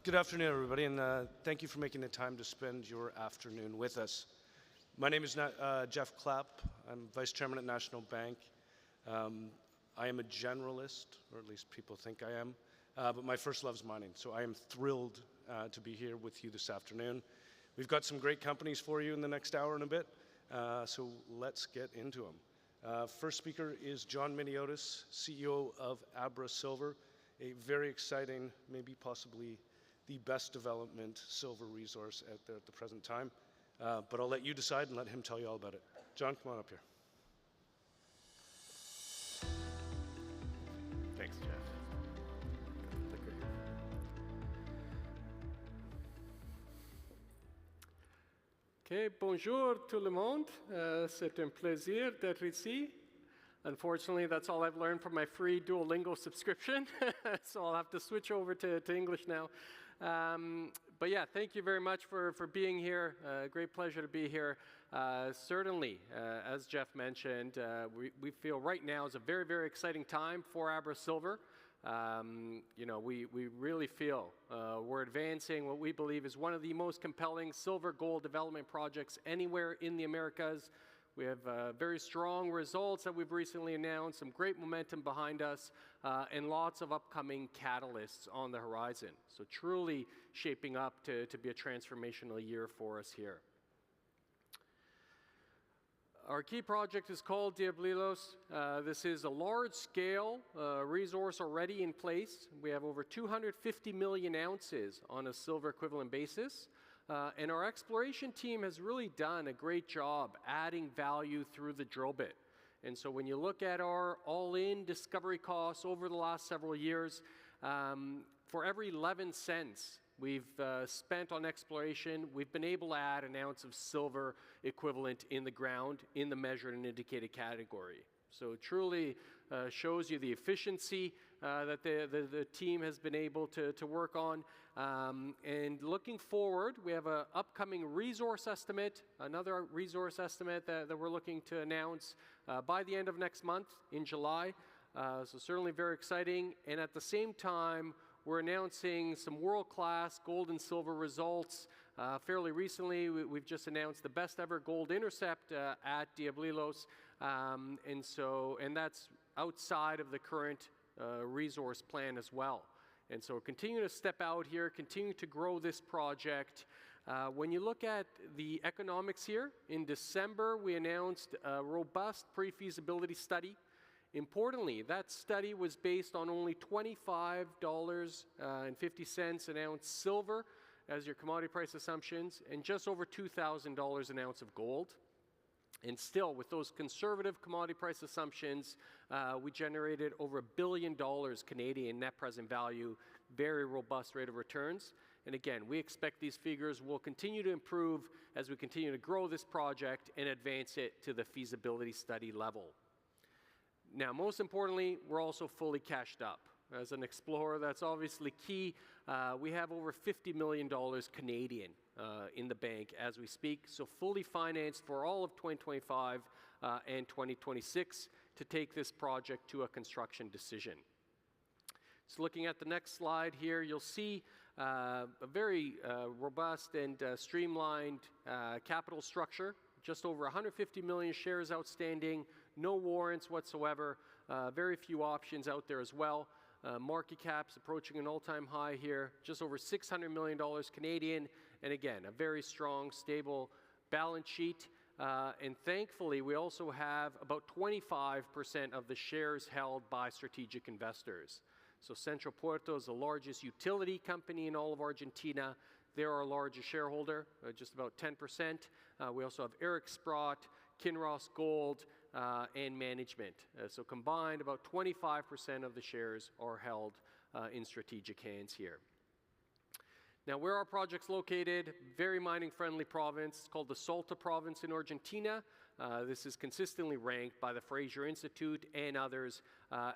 Good afternoon, everybody, and thank you for making the time to spend your afternoon with us. My name is Jeff Clapp. I'm Vice Chairman at National Bank. I am a generalist, or at least people think I am, but my first love is mining, so I am thrilled to be here with you this afternoon. We've got some great companies for you in the next hour and a bit, so let's get into them. First speaker is John Miniotis, CEO of AbraSilver, a very exciting, maybe possibly the best development silver resource out there at the present time. But I'll let you decide and let him tell you all about it. John, come on up here. Thanks, Jeff. Okay, bonjour tout le monde. C'est un plaisir d'être ici. Unfortunately, that's all I've learned from my free Duolingo subscription, so I'll have to switch over to English now. But yeah, thank you very much for being here. Great pleasure to be here. Certainly, as Jeff mentioned, we feel right now is a very, very exciting time for AbraSilver. You know, we really feel we're advancing what we believe is one of the most compelling silver gold development projects anywhere in the Americas. We have very strong results that we've recently announced, some great momentum behind us, and lots of upcoming catalysts on the horizon. So truly shaping up to be a transformational year for us here. Our key project is called Diablillos. This is a large-scale resource already in place. We have over 250 million ounces on a silver equivalent basis. And our exploration team has really done a great job adding value through the drill bit. And so when you look at our all-in discovery costs over the last several years, for every 11 cents we've spent on exploration, we've been able to add an ounce of silver equivalent in the ground in the measured and indicated category. So it truly shows you the efficiency that the team has been able to work on. And looking forward, we have an upcoming resource estimate, another resource estimate that we're looking to announce by the end of next month in July. So certainly very exciting. And at the same time, we're announcing some world-class gold and silver results. Fairly recently, we've just announced the best ever gold intercept at Diablillos. And that's outside of the current resource plan as well. And so we're continuing to step out here, continue to grow this project. When you look at the economics here, in December, we announced a robust pre-feasibility study. Importantly, that study was based on only $25.50 an ounce silver as your commodity price assumptions, and just over $2,000 an ounce of gold. And still, with those conservative commodity price assumptions, we generated over $1 billion Canadian net present value, very robust rate of returns. And again, we expect these figures will continue to improve as we continue to grow this project and advance it to the feasibility study level. Now, most importantly, we're also fully cashed up. As an explorer, that's obviously key. We have over $50 million Canadian in the bank as we speak, so fully financed for all of 2025 and 2026 to take this project to a construction decision. So looking at the next slide here, you'll see a very robust and streamlined capital structure. Just over 150 million shares outstanding, no warrants whatsoever, very few options out there as well. Market cap's approaching an all-time high here, just over $600 million Canadian, and again, a very strong, stable balance sheet. And thankfully, we also have about 25% of the shares held by strategic investors. So Central Puerto is the largest utility company in all of Argentina. They're our largest shareholder, just about 10%. We also have Eric Sprott, Kinross Gold, and management. So combined, about 25% of the shares are held in strategic hands here. Now, where our project's located, very mining-friendly province. It's called the Salta province in Argentina. This is consistently ranked by the Fraser Institute and others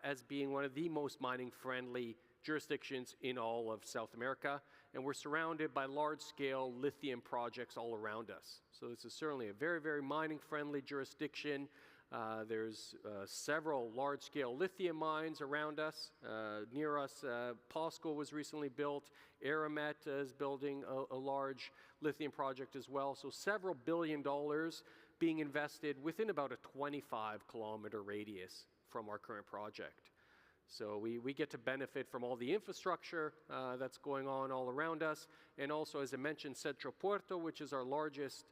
as being one of the most mining-friendly jurisdictions in all of South America, and we're surrounded by large-scale lithium projects all around us. So this is certainly a very, very mining-friendly jurisdiction. There's several large-scale lithium mines around us. Near us, POSCO was recently built. Aramet is building a large lithium project as well. So several $billion being invested within about a 25-kilometer radius from our current project. So we get to benefit from all the infrastructure that's going on all around us. And also, as I mentioned, Centro Puerto, which is our largest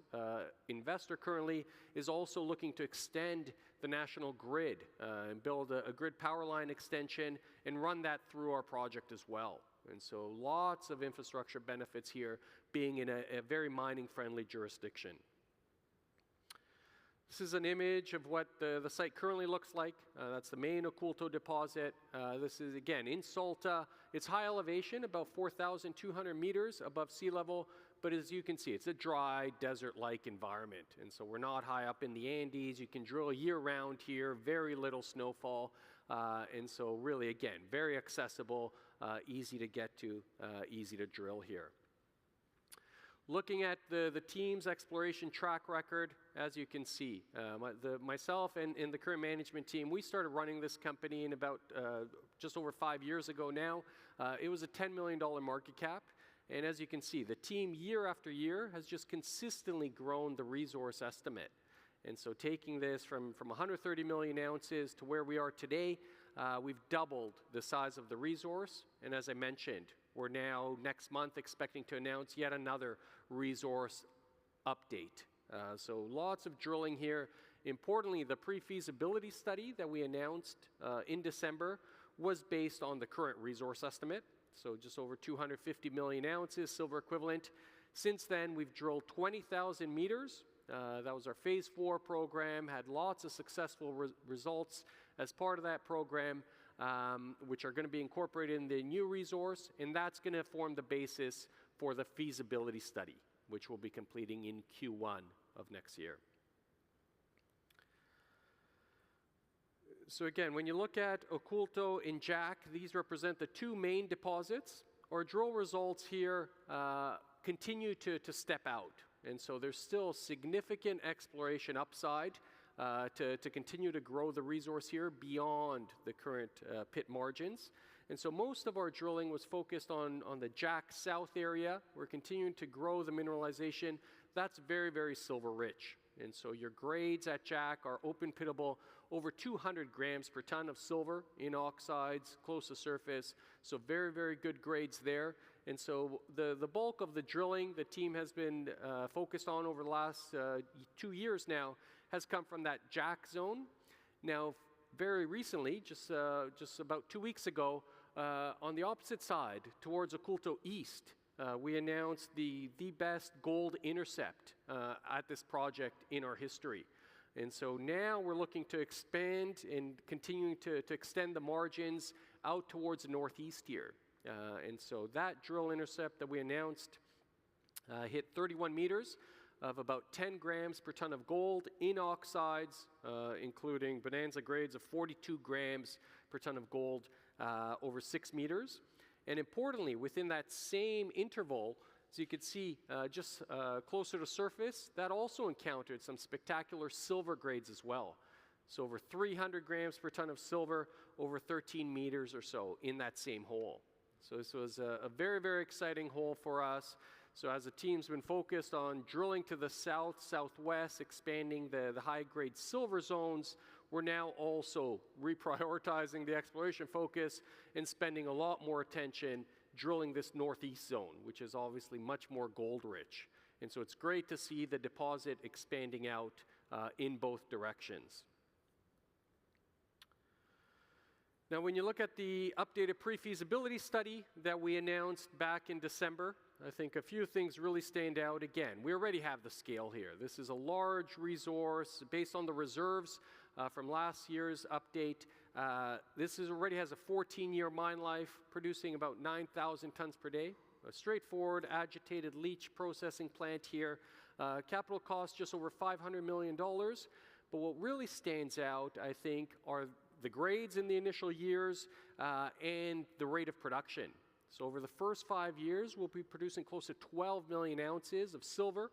investor currently, is also looking to extend the national grid and build a grid power line extension and run that through our project as well. And so lots of infrastructure benefits here, being in a very mining-friendly jurisdiction. This is an image of what the site currently looks like. That's the main Oculto deposit. This is, again, in Salta. It's high elevation, about 4,200 meters above sea level, but as you can see, it's a dry, desert-like environment. And so we're not high up in the Andes. You can drill year-round here, very little snowfall. And so really, again, very accessible, easy to get to, easy to drill here. Looking at the team's exploration track record, as you can see, myself and the current management team, we started running this company in about just over 5 years ago now. It was a $10 million market cap. And as you can see, the team year after year has just consistently grown the resource estimate. And so taking this from 130 million ounces to where we are today, we've doubled the size of the resource. And as I mentioned, we're now next month expecting to announce yet another resource update. So lots of drilling here. Importantly, the pre-feasibility study that we announced in December was based on the current resource estimate. So just over 250 million ounces, silver equivalent. Since then, we've drilled 20,000 meters. That was our phase 4 program, had lots of successful results as part of that program, which are going to be incorporated in the new resource, and that's going to form the basis for the feasibility study, which we'll be completing in Q1 of next year. So again, when you look at Oculto and Jack, these represent the two main deposits. Our drill results here continue to step out. And so there's still significant exploration upside to continue to grow the resource here beyond the current pit margins. And so most of our drilling was focused on the Jack South area. We're continuing to grow the mineralization. That's very, very silver rich. And so your grades at Jack are open pittable, over 200 grams per ton of silver in oxides, close to surface. So very, very good grades there. And so the bulk of the drilling the team has been focused on over the last 2 years now has come from that Jack zone. Now, very recently, just about 2 weeks ago, on the opposite side, towards Oculto East, we announced the best gold intercept at this project in our history. And so now we're looking to expand and continuing to extend the margins out towards the northeast here. And so that drill intercept that we announced hit 31 meters of about 10 grams per ton of gold in oxides, including bonanza grades of 42 grams per ton of gold over 6 meters. And importantly, within that same interval, as you can see just closer to surface, that also encountered some spectacular silver grades as well. So over 300 grams per ton of silver over 13 meters or so in that same hole. So this was a very, very exciting hole for us. So as the team's been focused on drilling to the south, southwest, expanding the high-grade silver zones, we're now also reprioritizing the exploration focus and spending a lot more attention drilling this northeast zone, which is obviously much more gold-rich. And so it's great to see the deposit expanding out in both directions. Now, when you look at the updated pre-feasibility study that we announced back in December, I think a few things really stand out. Again, we already have the scale here. This is a large resource based on the reserves from last year's update. This already has a 14-year mine life, producing about 9,000 tons per day. A straightforward agitated leach processing plant here. Capital cost just over $500 million. But what really stands out, I think, are the grades in the initial years and the rate of production. So over the first 5 years, we'll be producing close to 12 million ounces of silver,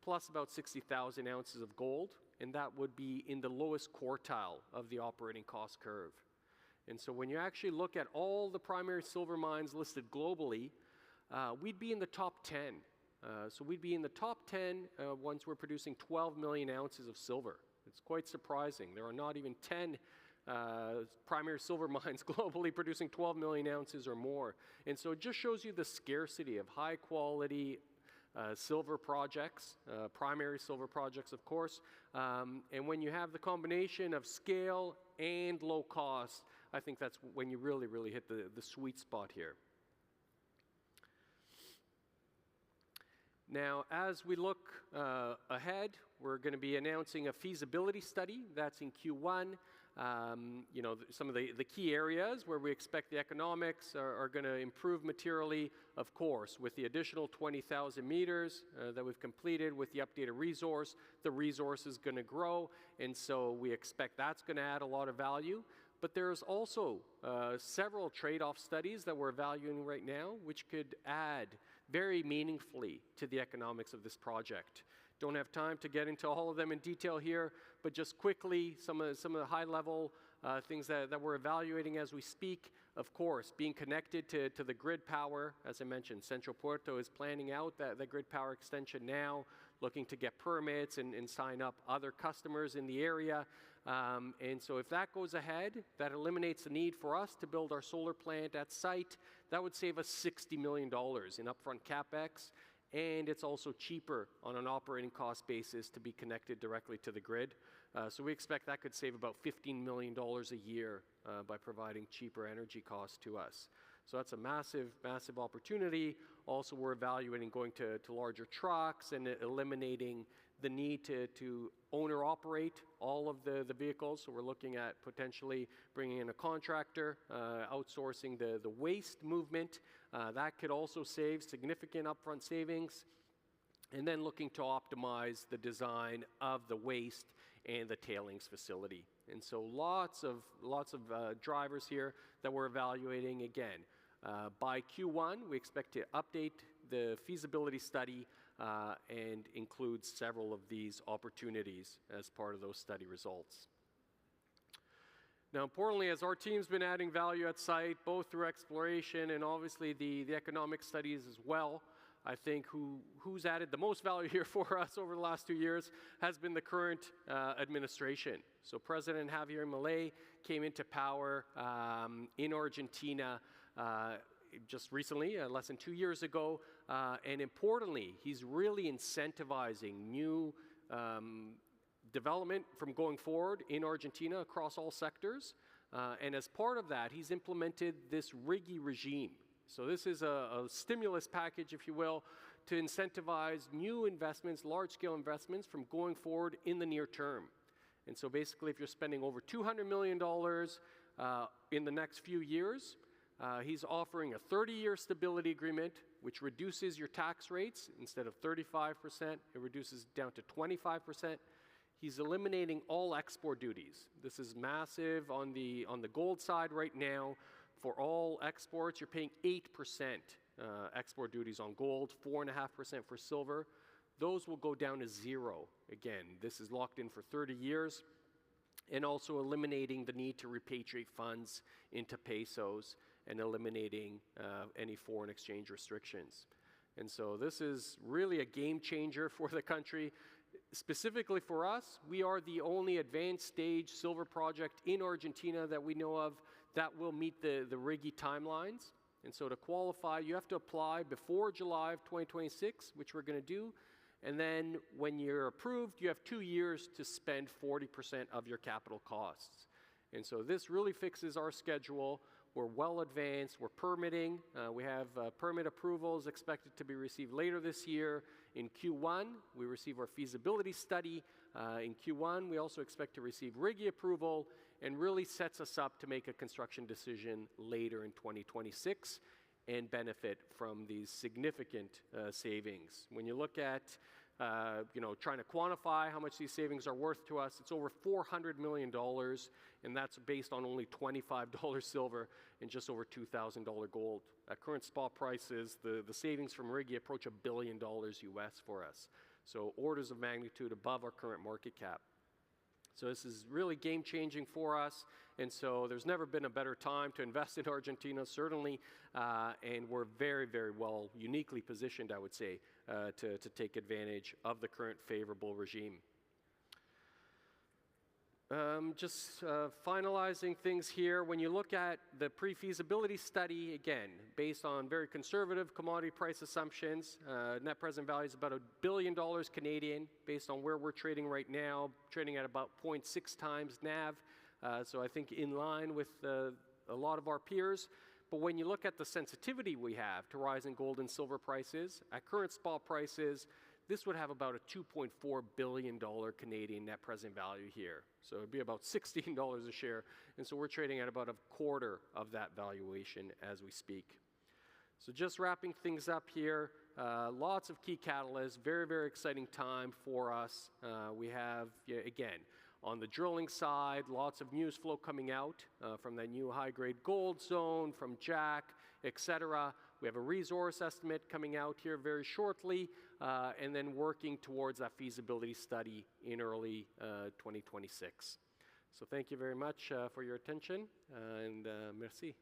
plus about 60,000 ounces of gold. and that would be in the lowest quartile of the operating cost curve. And so when you actually look at all the primary silver mines listed globally, we'd be in the top 10. So we'd be in the top 10 once we're producing 12 million ounces of silver. It's quite surprising. There are not even 10 primary silver mines globally producing 12 million ounces or more. And so it just shows you the scarcity of high quality silver projects, primary silver projects, of course. And when you have the combination of scale and low cost, I think that's when you really, really hit the sweet spot here. Now, as we look ahead, we're going to be announcing a feasibility study. That's in Q1. You know, some of the key areas where we expect the economics are going to improve materially, of course, with the additional 20,000 meters that we've completed with the updated resource. The resource is going to grow, and so we expect that's going to add a lot of value. But there's also several trade-off studies that we're evaluating right now, which could add very meaningfully to the economics of this project. Don't have time to get into all of them in detail here, but just quickly, some of the high-level things that we're evaluating as we speak. Of course, being connected to the grid power, as I mentioned, Central Puerto is planning out that grid power extension now, looking to get permits and sign up other customers in the area. And so if that goes ahead, that eliminates the need for us to build our solar plant at site. That would save us $60 million in upfront CapEx, and it's also cheaper on an operating cost basis to be connected directly to the grid. So we expect that could save about $15 million a year by providing cheaper energy costs to us. So that's a massive, massive opportunity. Also, we're evaluating going to larger trucks and eliminating the need to own or operate all of the vehicles. So we're looking at potentially bringing in a contractor, outsourcing the waste movement. That could also save significant upfront savings. And then looking to optimize the design of the waste and the tailings facility. And so lots of drivers here that we're evaluating again. By Q1, we expect to update the feasibility study and include several of these opportunities as part of those study results. Now, importantly, as our team's been adding value at site, both through exploration and obviously the economic studies as well, I think who's added the most value here for us over the last 2 years has been the current administration. So President Javier Milei came into power in Argentina just recently, less than 2 years ago, and importantly, he's really incentivizing new development from going forward in Argentina across all sectors, and as part of that, he's implemented this RIGI regime. So this is a stimulus package, if you will, to incentivize new investments, large-scale investments from going forward in the near term. And so basically, if you're spending over $200 million in the next few years, he's offering a 30-year stability agreement, which reduces your tax rates. Instead of 35%, it reduces down to 25%. He's eliminating all export duties. This is massive on the gold side right now. For all exports, you're paying 8% export duties on gold, 4.5% for silver. Those will go down to zero. Again, this is locked in for 30 years. And also eliminating the need to repatriate funds into pesos and eliminating any foreign exchange restrictions. And so this is really a game changer for the country. Specifically for us, we are the only advanced stage silver project in Argentina that we know of that will meet the RIGI timelines. And so to qualify, you have to apply before July of 2026, which we're going to do. And then when you're approved, you have 2 years to spend 40% of your capital costs. And so this really fixes our schedule. We're well advanced. We're permitting. We have permit approvals expected to be received later this year. In Q1, we receive our feasibility study. In Q1, we also expect to receive RIGI approval, and really sets us up to make a construction decision later in 2026 and benefit from these significant savings. When you look at trying to quantify how much these savings are worth to us, it's over $400 million, and that's based on only $25 silver and just over $2,000 gold. At current spot prices, the savings from RIGI approach $1 billion US for us. So orders of magnitude above our current market cap. So this is really game-changing for us, and so there's never been a better time to invest in Argentina, certainly, and we're very, very well, uniquely positioned, I would say, to take advantage of the current favorable regime. Just finalizing things here, when you look at the pre-feasibility study, again, based on very conservative commodity price assumptions, net present value is about $1 billion Canadian, based on where we're trading right now, trading at about 0.6 times NAV, so I think in line with a lot of our peers. But when you look at the sensitivity we have to rising gold and silver prices, at current spot prices, this would have about a $2.4 billion Canadian net present value here. So it would be about $16 a share. And so we're trading at about a quarter of that valuation as we speak. So just wrapping things up here, lots of key catalysts, very, very exciting time for us. We have, again, on the drilling side, lots of news flow coming out from that new high-grade gold zone, from Jack, etc. We have a resource estimate coming out here very shortly, and then working towards that feasibility study in early 2026. So thank you very much for your attention, and merci.